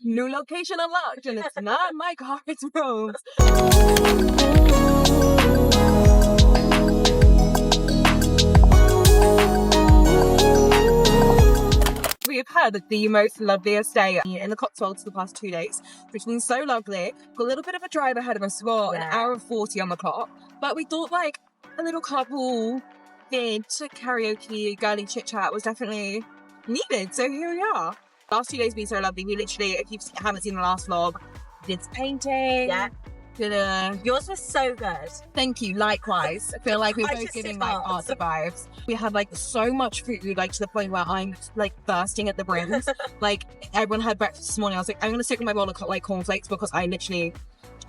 New location unlocked, and it's not my car, it's Rome's. We've had the most loveliest day in the Cotswolds the past 2 days, which has been so lovely. Got a little bit of a drive ahead of us, well, an hour and 40 on the clock, but we thought like a little couple thing to karaoke, girly chit chat was definitely needed, so here we are. Last 2 days been so lovely. We literally, if you haven't seen the last vlog, did painting. Yeah. Yours was so good. Thank you, likewise. I feel like we're both giving like artsy vibes. We had like so much food, like to the point where I'm like bursting at the brims. Like everyone had breakfast this morning. I was like, I'm gonna stick with my bowl of like cornflakes because I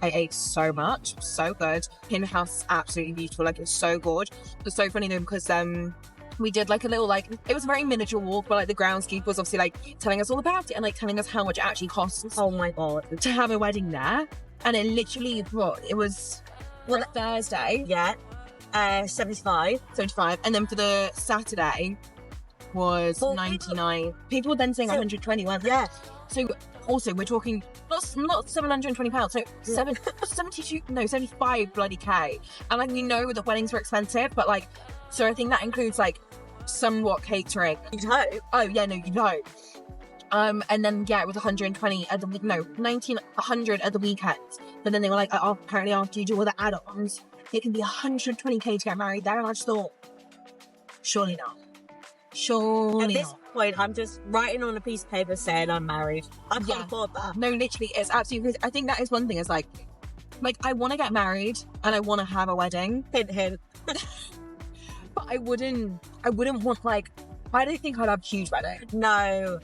ate so much. So good. In-house, absolutely beautiful. Like it was so good. It was so funny though because we did like a little like, it was a very miniature walk, but like the groundskeeper was obviously like telling us all about it and like telling us how much it actually costs. Oh my god. To have a wedding there. And it literally, it was Thursday. Yeah. 75. And then for the Saturday was 99. People were then saying 120, weren't they? Yeah. So also we're talking not £720, so 75 bloody K. And like we know the weddings were expensive, but like, so I think that includes like somewhat catering. You'd hope. Oh yeah, no, you'd hope. And then yeah, it was 120 at the 100 at the weekend. But then they were like, oh, apparently after you do all the add-ons, it can be 120K to get married there. And I just thought, surely not. At this point, I'm just writing on a piece of paper saying I'm married. I can't afford that. No, literally, it's absolutely. I think that is one thing. Is like I want to get married and I want to have a wedding. Hint, hint. But I wouldn't want like. I don't think I'd have a huge wedding. No.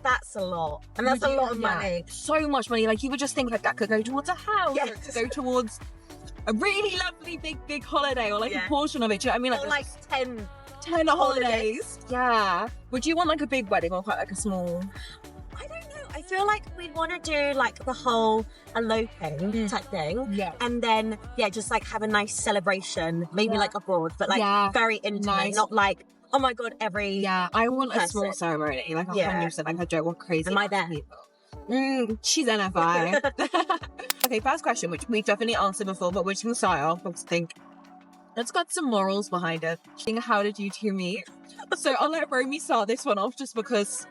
That's a lot. And that's a lot of money. So much money. Like you would just think like that could go towards a house, or it could go towards a really lovely big holiday, or like a portion of it. Do you know what I mean? Like 10 holidays. Yeah. Would you want like a big wedding or quite like a small? I don't know. I feel like we'd want to do like the whole eloping type thing. Yeah. And then just like have a nice celebration, maybe like abroad, but like very intimate, not like, oh my god, I want a small ceremony, like 100%. Like I don't want crazy. Am I there? She's NFI. Okay, first question, which we've definitely answered before, but we're just gonna start off because I think it's got some morals behind it. How did you two meet? So I'll let Romy start this one off just because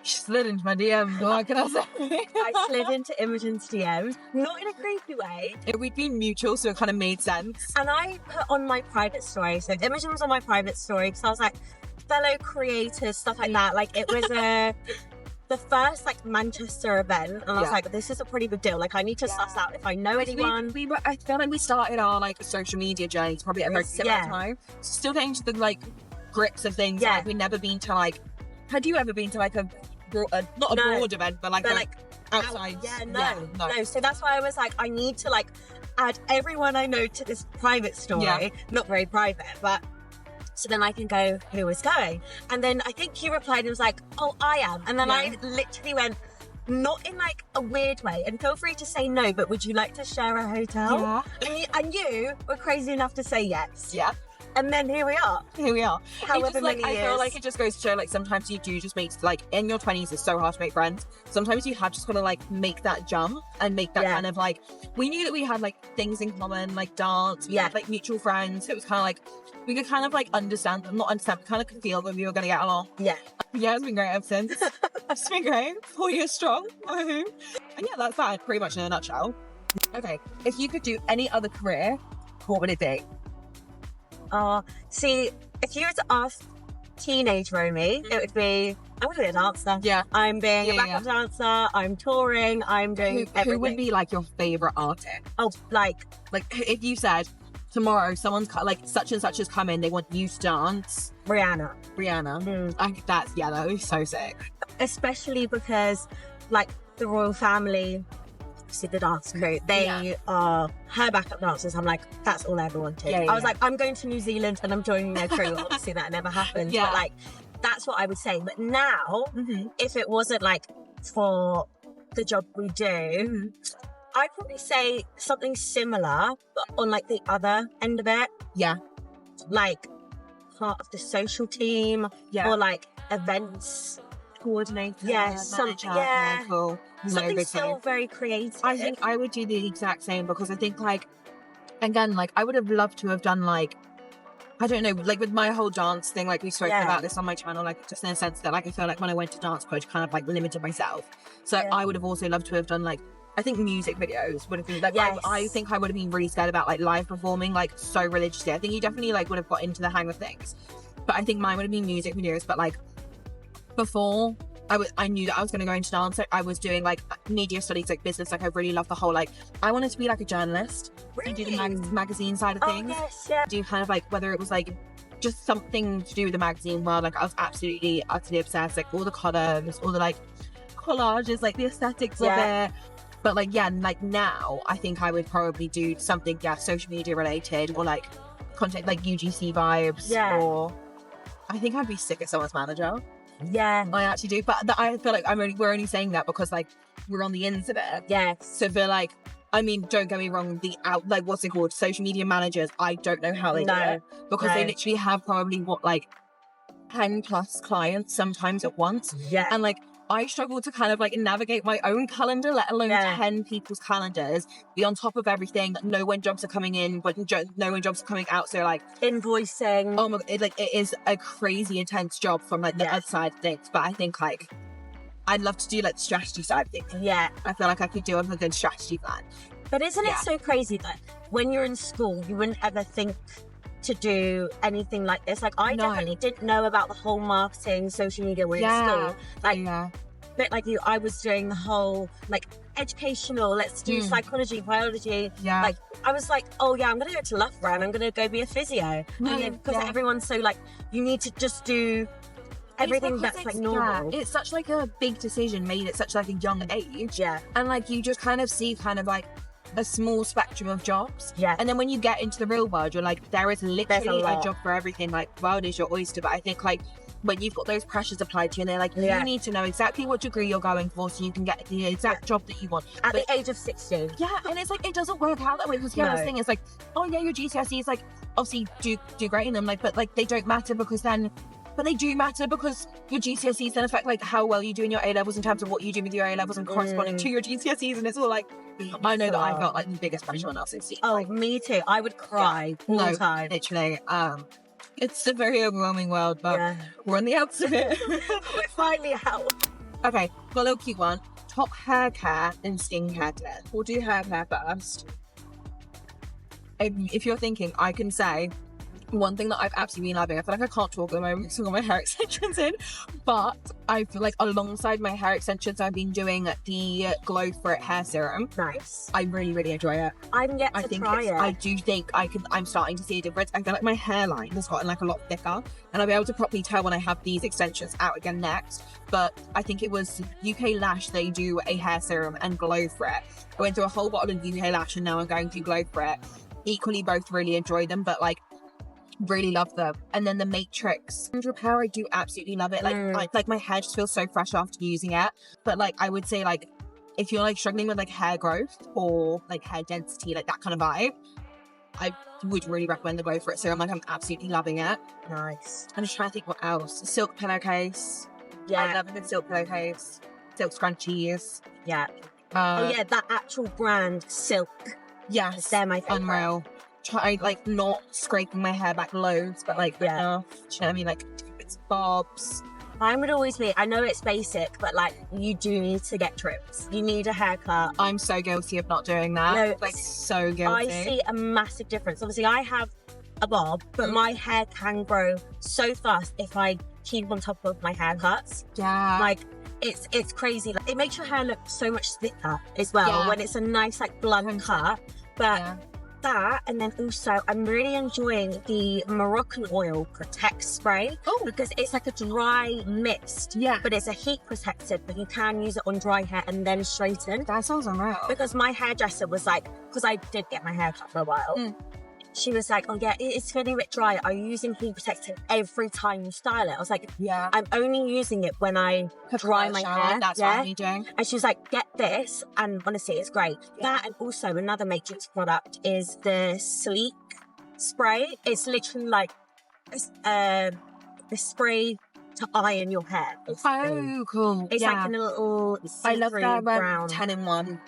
she slid into my DM. What can I say? I slid into Imogen's DM, not in a creepy way. We'd been mutual, so it kind of made sense. And I put on my private story, so Imogen was on my private story because I was like, fellow creators, stuff like that. Like it was the first like Manchester event, and I was like, this is a pretty big deal. Like I need to suss out if I know anyone. I feel like we started our like social media journey probably at a very similar time. Still getting to the like grips of things. Like we'd never been to like. Had you ever been to like not a broad event, but like outside? No. So that's why I was like, I need to like add everyone I know to this private story. Yeah. Not very private, but so then I can go, who is going? And then I think he replied and was like, oh, I am. And then I literally went, not in like a weird way, and feel free to say no, but would you like to share a hotel? Yeah. And you were crazy enough to say yes. Yeah. And then here we are. However many years. I feel like it just goes to show, like, sometimes you do just make, like, in your 20s, it's so hard to make friends. Sometimes you have just got to, like, make that jump and make that kind of, like, we knew that we had, like, things in common, like dance, we had, like, mutual friends. So it was kind of like, we could kind of, like, not understand, but kind of could feel that we were going to get along. Yeah. Yeah, it's been great ever since. It's been great. 4 years strong. And yeah, that's that pretty much in a nutshell. Okay, if you could do any other career, what would it be? See, if you were to ask teenage Romy, it would be, I would be a dancer. Yeah. I'm being a backup dancer, I'm touring, I'm doing everything. Who would be like your favourite artist? Oh, like if you said, tomorrow someone's like such and such has come in, they want you to dance. Rihanna. I think that would be so sick. Especially because like the royal family, see the dance crew, they are her backup dancers. I'm like, that's all I ever wanted. I was like, I'm going to New Zealand and I'm joining their crew. Obviously that never happened, but like that's what I would say. But now if it wasn't like for the job we do, I'd probably say something similar but on like the other end of it, like part of the social team or like events coordinator. Yeah, something. Yeah, cool. Something still very creative. I think I would do the exact same, because I think, like, again, like, I would have loved to have done, like, I don't know, like, with my whole dance thing, like, we've spoken about this on my channel, like, just in a sense that, like, I feel like when I went to dance college, kind of, like, limited myself. So I would have also loved to have done, like, I think music videos would have been, like, I think I would have been really scared about, like, live performing, like, so religiously. I think you definitely, like, would have got into the hang of things. But I think mine would have been music videos. But, like, before I knew that I was going to go into dance, like, I was doing, like, media studies, like, business. Like, I really love the whole, like, I wanted to be, like, a journalist. Really? Do the magazine side of things. Yes, yeah. Do kind of, like, whether it was, like, just something to do with the magazine world. Like, I was absolutely, utterly obsessed. Like, all the colors, all the, like, collages, like, the aesthetics of it. But, like, like, now, I think I would probably do something, social media related, or, like, content, like, UGC vibes. Or I think I'd be sick as someone's manager. Yeah. I actually do. But I feel like we're only saying that because, like, we're on the ins of it. Yes. So I feel like, I mean, don't get me wrong, like, what's it called? Social media managers, I don't know how they do it. Because they literally have probably, 10 plus clients sometimes at once. Yeah. And, like, I struggle to kind of, like, navigate my own calendar, let alone 10 people's calendars, be on top of everything, know when jobs are coming in, but know when jobs are coming out. So, like, invoicing. Oh my God, it is a crazy intense job from, like, the other side of things. But I think, like, I'd love to do, like, the strategy side of things. Yeah. I feel like I could do a good strategy plan. But isn't it so crazy that when you're in school, you wouldn't ever think to do anything like this? Like, I definitely didn't know about the whole marketing, social media when in school. Like, bit like you, I was doing the whole, like, educational, let's do psychology, biology. Like, I was like, oh yeah, I'm gonna go to Loughborough and I'm gonna go be a physio. And then, because everyone's so, like, you need to just do everything that's, like, normal. It's such, like, a big decision made at such, like, a young age. And, like, you just kind of see kind of, like, a small spectrum of jobs. And then when you get into the real world, you're like, there is literally a job for everything. Like, world is your oyster. But I think, like, when you've got those pressures applied to you and they're like, you need to know exactly what degree you're going for so you can get the exact job that you want. At the age of 16. And it's like, it doesn't work out that way, because this thing is like, oh yeah, your GCSEs, like, obviously do great in them, like, but, like, they don't matter because then, but they do matter because your GCSEs then affect, like, how well you do in your A-levels in terms of what you do with your A-levels and corresponding to your GCSEs. And it's all like, I know that I felt, like, the biggest pressure when I was 16. Oh, like, me too. I would cry all the time. Literally. It's a very overwhelming world, but we're on the outs of it. We're finally out. Okay, got a little cute one. Top hair care and skincare tips. We'll do hair care first. If you're thinking, I can say one thing that I've absolutely been loving. I feel like I can't talk at the moment because I've got my hair extensions in, but I feel like alongside my hair extensions, I've been doing the Glow For It hair serum. Nice. I really, really enjoy it. I'm yet to try it. I do think I'm starting to see a difference. I feel like my hairline has gotten, like, a lot thicker, and I'll be able to properly tell when I have these extensions out again next. But I think it was UK Lash, they do a hair serum and Glow For It. I went through a whole bottle of UK Lash and now I'm going through Glow For It. Equally, both really enjoy them, but, like, really love them. And then the Matrix Repair, I do absolutely love it. Like my hair just feels so fresh after using it. But, like, I would say, like, if you're, like, struggling with, like, hair growth or, like, hair density, like, that kind of vibe, I would really recommend the Glow For It serum. Like, I'm absolutely loving it. Nice. I'm just trying to think what else. Silk pillowcase. I love a good silk pillowcase. Silk scrunchies. That actual brand, Silk. Yes. They're my favorite. Unreal. Try, like, not scraping my hair back loads, but, like, enough. Do you know what I mean? Like, bits and bobs. Mine would always be, I know it's basic, but, like, you do need to get trims. You need a haircut. I'm so guilty of not doing that. No, like, so guilty. I see a massive difference. Obviously, I have a bob, but my hair can grow so fast if I keep on top of my haircuts. Like, it's crazy. Like, it makes your hair look so much slicker as well when it's a nice, like, blunt cut. But that, and then also I'm really enjoying the Moroccan Oil Protect spray because it's like a dry mist, but it's a heat protected, but you can use it on dry hair and then straighten. That sounds unreal. Because my hairdresser was like, because I did get my hair cut for a while, she was like, oh yeah, it's feeling a bit dry. Are you using heat protectant every time you style it? I was like, I'm only using it when I dry my hair. That's what I'm doing. And she was like, get this, and honestly, it's great. That, and also another Matrix product is the Sleek spray. It's literally like the spray to iron your hair. Oh, cool. It's yeah. like in a little I love that brown 10-in-1.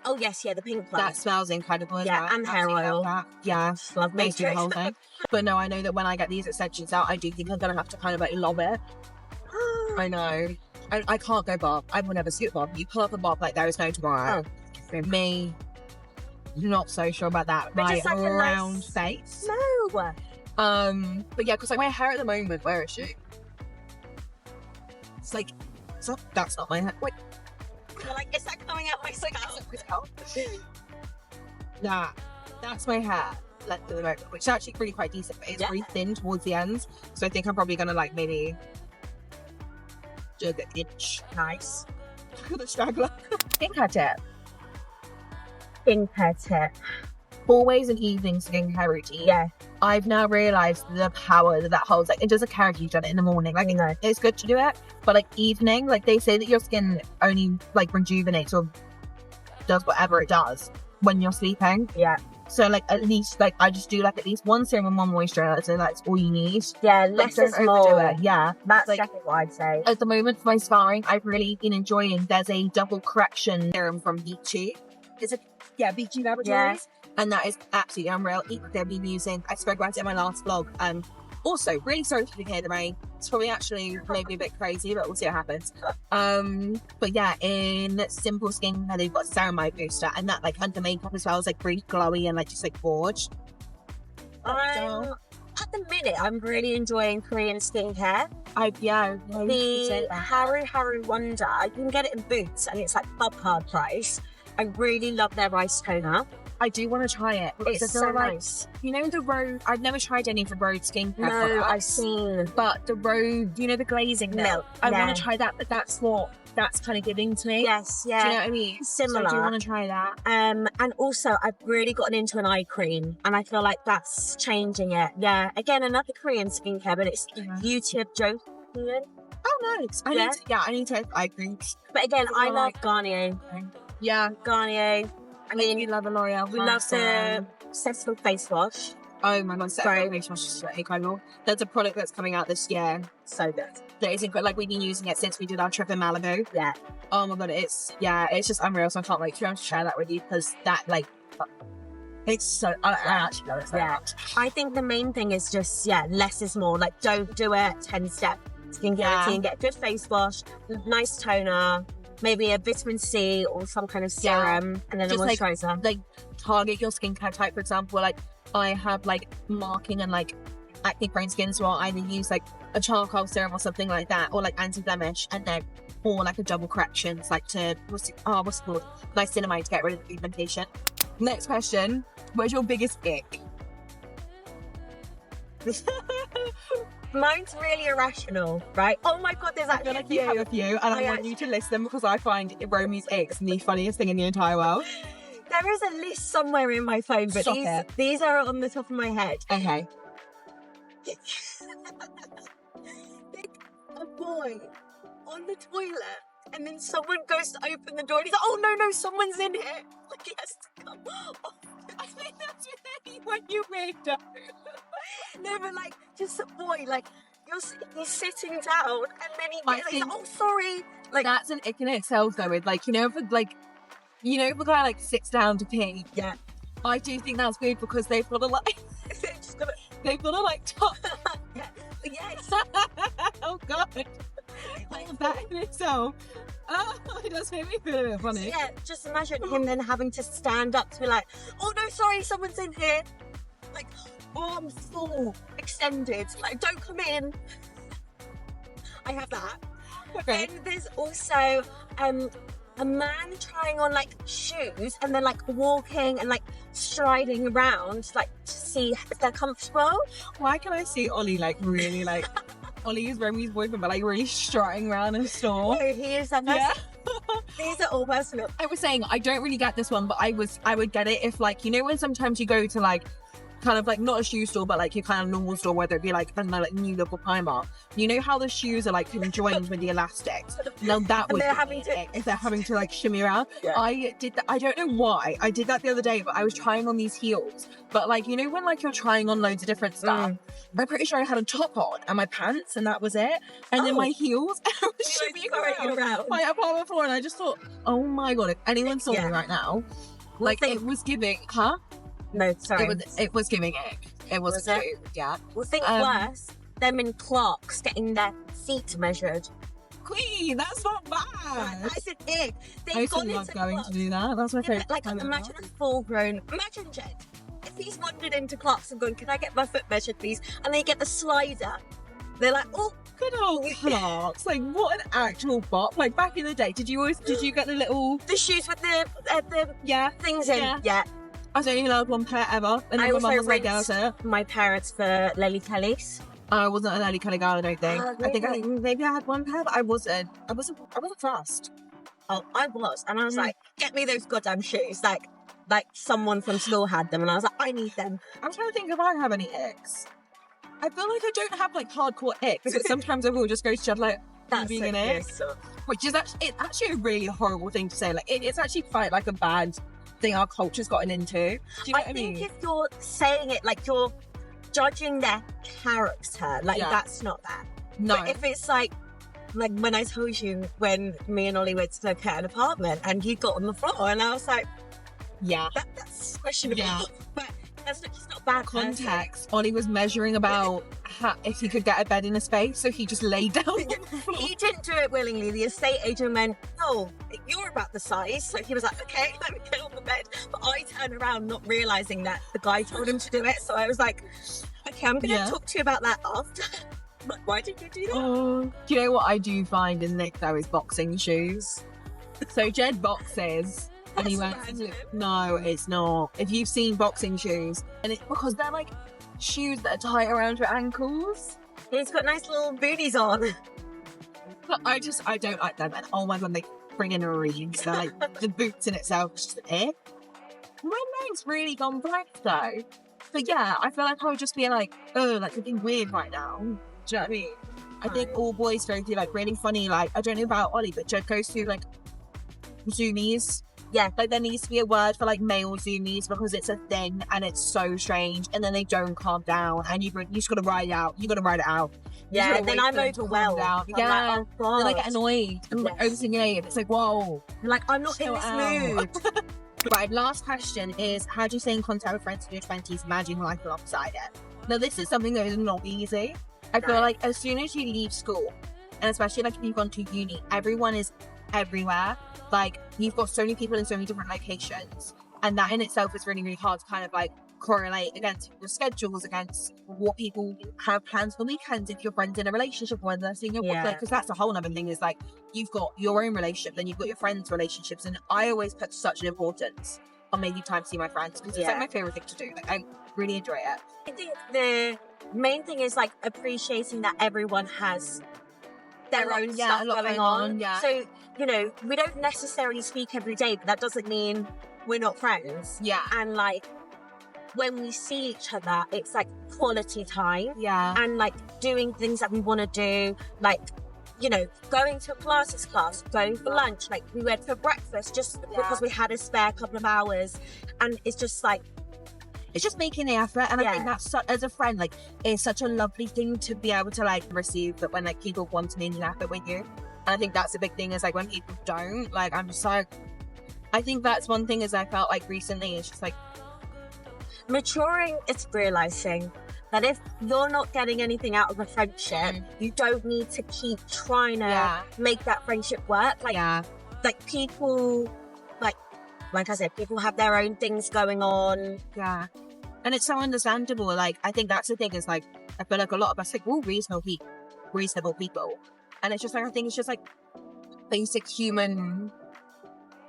Oh yes, yeah, the pink one. That smells incredible as well. And hair oil. Yeah, love basically the whole thing. But no, I know that when I get these extensions out, I do think I'm gonna have to kind of like lob it. I know. I can't go bob. I will never scoot bob. You pull up a bob like there is no tomorrow. For me, not so sure about that. But My just like a round nice... face. No. But yeah, because like my hair at the moment, where is she? It's like, that's not my hair. Wait. You're like, is that coming out my scalp? Nah, that's my hair length at the moment, which is actually really quite decent, but it's really thin towards the ends. So I think I'm probably gonna like maybe jug an inch. Nice. The straggler. Skincare tip. Skincare tip. Always an evening skincare routine. Yeah. I've now realised the power that holds. Like, it doesn't care if you've done it in the morning. Like, it's good to do it, but like evening, like they say that your skin only like rejuvenates or does whatever it does when you're sleeping. Yeah. So like at least like I just do like at least one serum and one moisturizer. So that's all you need. Yeah, less is more. Yeah, that's like, definitely what I'd say. At the moment for my sparring, I've really been enjoying. There's a double correction serum from Beachy. Is it? Yeah, Beachy Laboratories. Yeah. And that is absolutely unreal. They've been using. I spoke about it in my last vlog. Also, really sorry if you can hear the rain. It's probably actually maybe a bit crazy, but we'll see what happens. But yeah, in Simple Skincare, they've got ceramide booster, and that like under makeup as well is like really glowy and like just like forged. At the minute, I'm really enjoying Korean skincare. The Haru Wonder, you can get it in Boots, and it's like hard price. I really love their rice toner. I do want to try it because it's I feel so like, nice. you know, the Rode, I've never tried any of the Rode skincare No, products, I've seen. but the Rode, you know, the glazing milk. I want to try that, but that's what that's kind of giving to me. Yes, yeah. Do you know what I mean? Similar. So I do want to try that. And also, I've really gotten into an eye cream, and I feel like that's changing it. Yeah, again, another Korean skincare, but it's Beauty of Joseon. Oh, nice. I need to have eye creams. But again, I love Garnier. Yeah, Garnier. I mean, we love the L'Oreal. We love the Cecil face wash. Oh my god, Cecil face wash is incredible. There's a product that's coming out this year. So good. That is incredible. Like, we've been using it since we did our trip in Malibu. Yeah. Oh my god, it's just unreal. So I can't wait to share that with you because that like it's so. I actually love it so much. I think the main thing is just less is more. Like, don't do it 10-step skincare routine. Get a good face wash, nice toner. Maybe a vitamin C or some kind of serum, and then just a moisturizer. Like target your skincare type. For example, like I have like marking and like acne prone skin, so I'll either use like a charcoal serum or something like that, or like anti-blemish, and then or like a double corrections, like to what's it called? Niacinamide to get rid of the pigmentation. Next question: where's your biggest ick? Mine's really irrational, right? Oh my god, there's actually like you have a few, and I want you to list them because I find Romy's icks the funniest thing in the entire world. There is a list somewhere in my phone, but these are on the top of my head. Okay. A boy on the toilet, and then someone goes to open the door, and he's like, "Oh no, someone's in here!" Like, he has to come off. I think that's with anyone you made up. No, but like, just a boy, like, he's sitting down, and then he's like, "Oh, sorry." Like, that's an ick in itself, though. With like, if the guy like sits down to pee. Yeah. I do think that's weird because they've got to like, top. Yeah. Yes. Oh god. Like that in itself. Oh, it does make me feel a bit funny. Yeah, just imagine him then having to stand up to be like, "Oh no, sorry, someone's in here." Like, arms full, extended, like, "Don't come in." I have that. Okay. Then there's also a man trying on like shoes and then like walking and like striding around like to see if they're comfortable. Why can I see Ollie like really like Ollie is Romy's boyfriend, but like really strutting around a store? Oh, he is that person. Yeah. These are all personal. I was saying I don't really get this one, but I would get it if like when sometimes you go to like kind of like not a shoe store, but like your kind of normal store, whether it be like, I don't know, like New Look or Primark. You know how the shoes are like conjoined with the elastics? Now that would if they're having to like shimmy around. Yeah. I did that. I don't know why. I did that the other day, but I was trying on these heels. But like, you know, when like you're trying on loads of different stuff, I'm pretty sure I had a top on and my pants, and that was it. And then my heels was shimmying around my apartment floor, and I just thought, oh my god, if anyone saw me right now, like it was giving, No, sorry. It was giving ick. It was cute. Yeah. Well, think worse. Them in Clarks getting their feet measured. Queen, that's not bad. I said ick. I used to love going to do that. That's my favourite. Like, imagine a full-grown. Imagine Jed. If he's wandered into Clarks and gone, can I get my foot measured, please? And they get the slider. They're like, oh, good old Clarks. Like, what an actual bop. Like, back in the day, did you get the little... The shoes with the things in? Yeah. I was only allowed one pair ever. And then I my mum also was like, "Down my parents for Lily Kelly's. I wasn't an early Kelly girl, I don't think. Really? I think maybe I had one pair, but I wasn't fast. Oh, I was. And I was like, get me those goddamn shoes. Like someone from school had them. And I was like, I need them. I'm trying to think if I have any icks. I feel like I don't have like hardcore icks, but sometimes I will just go to like being an ick. Which is actually a really horrible thing to say. Like it's actually quite like a bad thing our culture's gotten into. Do you know what I mean? I think if you're saying it like you're judging their character, like that's not that. No. But if it's like when I told you when me and Ollie went to look at an apartment and you got on the floor, and I was like, that's questionable. Yeah. But that's just not bad. Context. Ollie was measuring about if he could get a bed in a space, so he just laid down on the floor. He didn't do it willingly. The estate agent went, "Oh, you're about the size." So he was like, "Okay, let me get on the bed." But I turned around, not realizing that the guy told him to do it. So I was like, "Okay, I'm going to talk to you about that after." But why did you do that? Do you know what I do find in Nick though is boxing shoes. So Jed boxes. And he went, no, it's not. If you've seen boxing shoes, and it's because they're like shoes that are tight around your ankles. He's got nice little booties on. But I don't like them. And oh my god, they bring in a read. So like the boots in itself is just it. My leg's really gone black though. But yeah, I feel like I would just be like, oh, like something weird right now. Do you know what I mean? I think all boys go through like really funny, like I don't know about Ollie, but Jed goes through like zoomies. Yeah, like there needs to be a word for like male zoomies because it's a thing and it's so strange, and then they don't calm down, and you just gotta ride it out. You gotta ride it out. Yeah, then I'm overwhelmed. Yeah, like, oh god, then I get annoyed. I'm like overstimulated. It's like whoa. Like I'm not in this mood. Right, last question is: how do you stay in contact with friends in your 20s, managing life alongside it? Now, this is something that is not easy. I feel like as soon as you leave school, and especially like if you've gone to uni, everyone is everywhere. Like you've got so many people in so many different locations, and that in itself is really, really hard to kind of like correlate against your schedules, against what people have plans for weekends, if your friends in a relationship, whether they're seeing your because that's a whole other thing. Is like you've got your own relationship, then you've got your friends' relationships, and I always put such an importance on making time to see my friends because it's like my favorite thing to do. Like I really enjoy it. I think the main thing is like appreciating that everyone has their own stuff going on. Yeah. So, you know, we don't necessarily speak every day, but that doesn't mean we're not friends. Yeah. And like when we see each other, it's like quality time. Yeah. And like doing things that we want to do, like, you know, going to a class, going for lunch. Like we went for breakfast just because we had a spare couple of hours, and it's just like, it's just making the effort, and I think that's as a friend, like it's such a lovely thing to be able to like receive that when like people want to make an effort with you. And I think that's a big thing is like when people don't, like I'm just like, I think that's one thing is I felt like recently it's just like maturing. It's realizing that if you're not getting anything out of a friendship, you don't need to keep trying to make that friendship work. Like, like people, like I said, people have their own things going on. Yeah. And it's so understandable. Like, I think that's the thing is like, I feel like a lot of us, like, we're reasonable people. And it's just like, I think it's just like basic human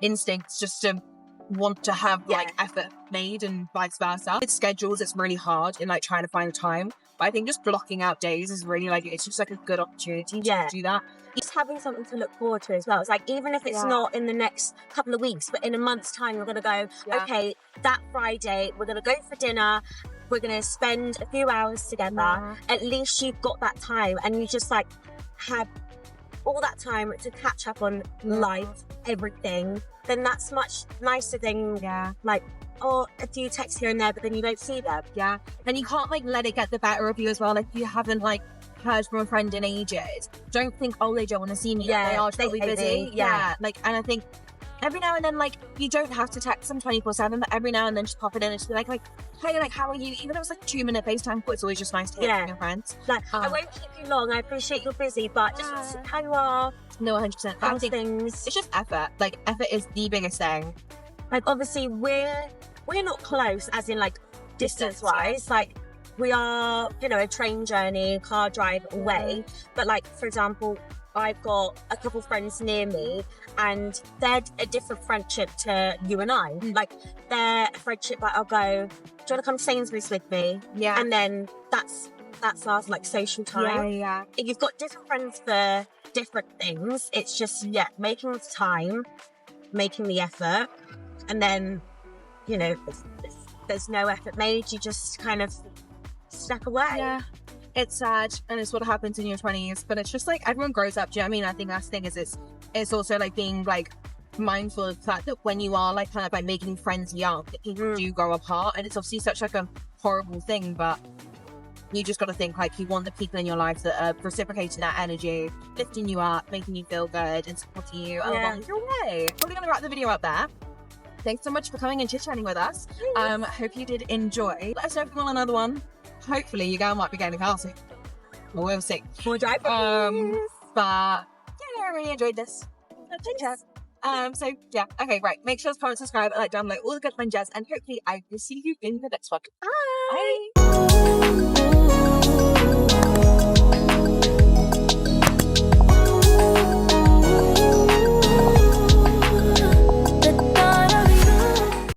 instincts just to want to have like effort made and vice versa. With schedules, it's really hard in like trying to find the time. But I think just blocking out days is really like, it's just like a good opportunity to do that. Just having something to look forward to as well. It's like, even if it's not in the next couple of weeks, but in a month's time, you're going to go, okay, that Friday, we're going to go for dinner. we're going to spend a few hours together. At least you've got that time, and you just like have all that time to catch up on life, everything. Then that's much nicer than like, oh, a few texts here and there, but then you don't see them. Yeah. And you can't like let it get the better of you as well. Like, if you haven't like heard from a friend in ages, don't think, oh, they don't want to see me. Yeah, they are totally busy. Yeah. Like, and I think every now and then, like, you don't have to text them 24/7, but every now and then just pop it in and just be like, hey, like, how are you? Even if it's like a 2-minute FaceTime call, it's always just nice to hear from your friends. Like, I won't keep you long. I appreciate you're busy, but just how you are. No, 100%. How's things? It's just effort. Like, effort is the biggest thing. Like, obviously, we're not close, as in like distance-wise. Like, we are, you know, a train journey, car drive away. But like, for example, I've got a couple friends near me, and they're a different friendship to you and I. Like, they're a friendship that I'll go, do you want to come to Sainsbury's with me? Yeah. And then that's our like social time. Yeah. You've got different friends for different things. It's just, making the time, making the effort, and then, you know, there's no effort made. You just kind of step away. Yeah. It's sad, and it's what happens in your 20s, but it's just like everyone grows up. Do you know what I mean? I think that's the thing, is it's also like being like mindful of the fact that when you are like kind of like making friends young, people do grow apart, and it's obviously such like a horrible thing, but you just got to think like you want the people in your life that are reciprocating that energy, lifting you up, making you feel good, and supporting you along your way. Probably gonna wrap the video up there. Thanks so much for coming and chit-chatting with us. Hope you did enjoy. Let us know if you want another one. Hopefully your girl might be getting a car soon. We'll see. More drive. But I really enjoyed this. So yeah, okay, right. Make sure to comment, subscribe, and like, download all the good fun jazz, and hopefully I will see you in the next one. Bye. Bye.